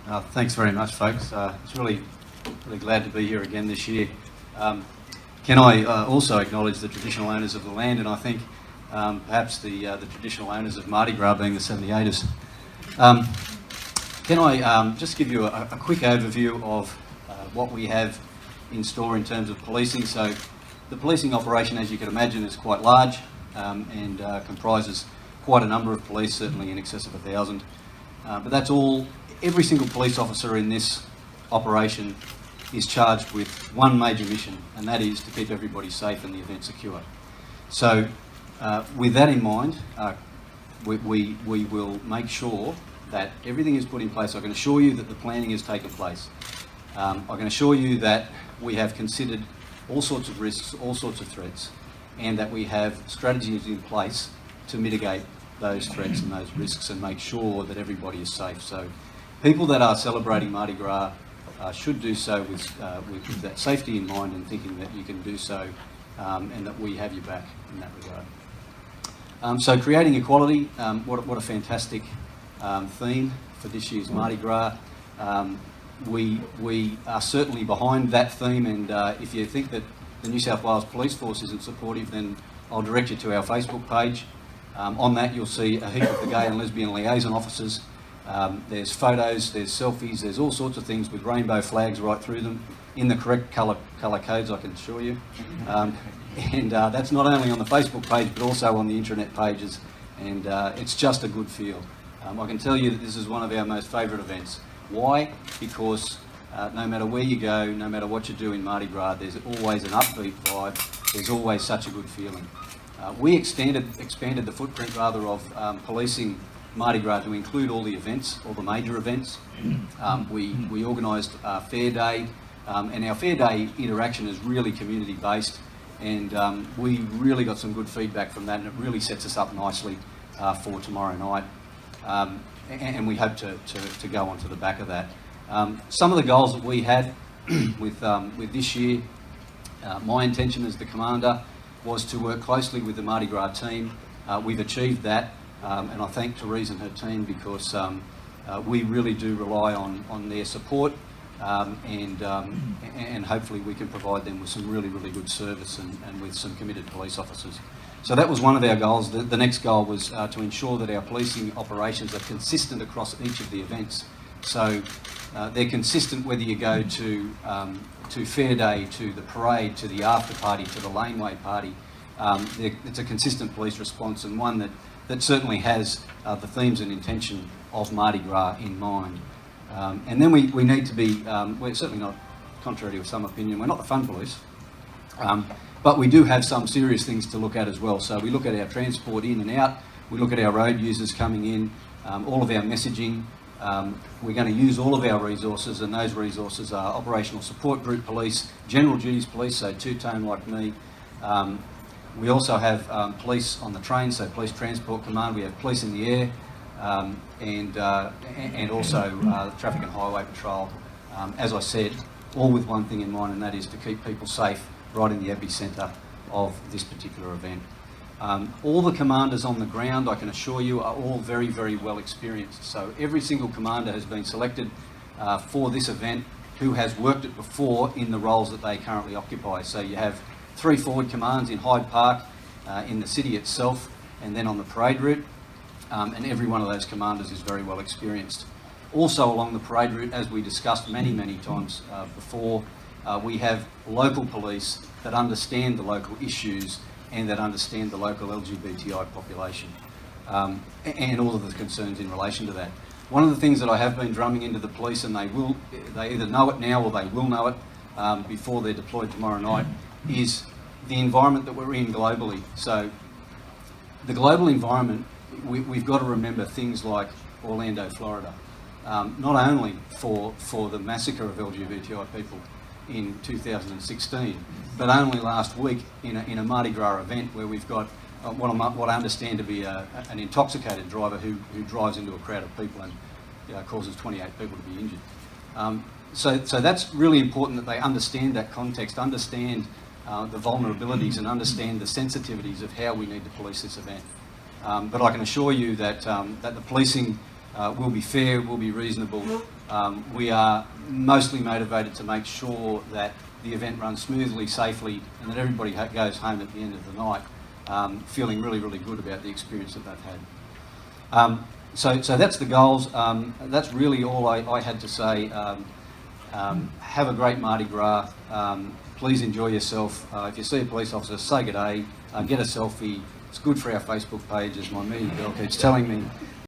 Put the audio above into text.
Thanks very much, folks. It's really glad to be here again this year. Can I also acknowledge the traditional owners of the land, and I think perhaps the traditional owners of Mardi Gras being the 78ers. Can I just give you a quick overview of what we have in store in terms of policing? So the policing operation, as you can imagine, is quite large and comprises quite a number of police, certainly in excess of 1,000. But that's all. Every single police officer in this operation is charged with one major mission, and that is to keep everybody safe and the event secure. So with that in mind, we will make sure that everything is put in place. I can assure you that the planning has taken place. I can assure you that we have considered all sorts of risks, all sorts of threats, and that we have strategies in place to mitigate those threats and those risks and make sure that everybody is safe. So people that are celebrating Mardi Gras should do so with that safety in mind and thinking that you can do so and that we have you back in that regard. So creating equality, what a fantastic theme for this year's Mardi Gras. We are certainly behind that theme, and if you think that the New South Wales Police Force isn't supportive, then I'll direct you to our Facebook page. On that you'll see a heap of the gay and lesbian liaison officers. There's photos, there's selfies, there's all sorts of things with rainbow flags right through them in the correct colour codes, I can assure you. And that's not only on the Facebook page but also on the intranet pages, and it's just a good feel. I can tell you that this is one of our most favourite events. Why? Because no matter where you go, no matter what you do in Mardi Gras, there's always an upbeat vibe, there's always such a good feeling. We expanded the footprint rather of policing Mardi Gras to include all the events, all the major events. We organised Fair Day, and our Fair Day interaction is really community based, and we really got some good feedback from that, and it really sets us up nicely for tomorrow night. And we hope to go on to the back of that. Some of the goals that we had with this year, my intention as the commander was to work closely with the Mardi Gras team. We've achieved that, and I thank Therese and her team because we really do rely on their support, and hopefully we can provide them with some really good service and with some committed police officers. So that was one of our goals. The next goal was to ensure that our policing operations are consistent across each of the events. So they're consistent whether you go to Fair Day, to the parade, to the after party, to the laneway party. It's a consistent police response, and one that certainly has the themes and intention of Mardi Gras in mind. And then we need to be, we're certainly not, contrary to some opinion, we're not the fun police. But we do have some serious things to look at as well. So we look at our transport in and out, we look at our road users coming in, all of our messaging. We're going to use all of our resources, and those resources are operational support group police, general duties police, so two-tone like me. We also have police on the train, so Police Transport Command. We have police in the air, and also Traffic and Highway Patrol. As I said, all with one thing in mind, and that is to keep people safe right in the epicentre of this particular event. All the commanders on the ground, I can assure you, are all very well experienced. So every single commander has been selected for this event who has worked it before in the roles that they currently occupy. So you have 3 forward commands in Hyde Park, in the city itself, and then on the parade route, and every one of those commanders is very well experienced. Also along the parade route, as we discussed many times before, we have local police that understand the local issues and that understand the local LGBTI population, and all of the concerns in relation to that. One of the things that I have been drumming into the police, and they either know it now or they will know it before they're deployed tomorrow night, is the environment that we're in globally. So the global environment, we've got to remember things like Orlando, Florida, not only for the massacre of LGBTI people in 2016, but only last week in a Mardi Gras event where we've got what I understand to be an intoxicated driver who drives into a crowd of people and causes 28 people to be injured. So that's really important that they understand that context, understand the vulnerabilities and understand the sensitivities of how we need to police this event. But I can assure you that the policing will be fair, will be reasonable. We are mostly motivated to make sure that the event runs smoothly, safely, and that everybody goes home at the end of the night feeling really, really good about the experience that they've had. So that's the goals. That's really all I had to say. Have a great Mardi Gras. Please enjoy yourself. If you see a police officer, say good day, get a selfie. It's good for our Facebook page, as my media girl keeps telling me.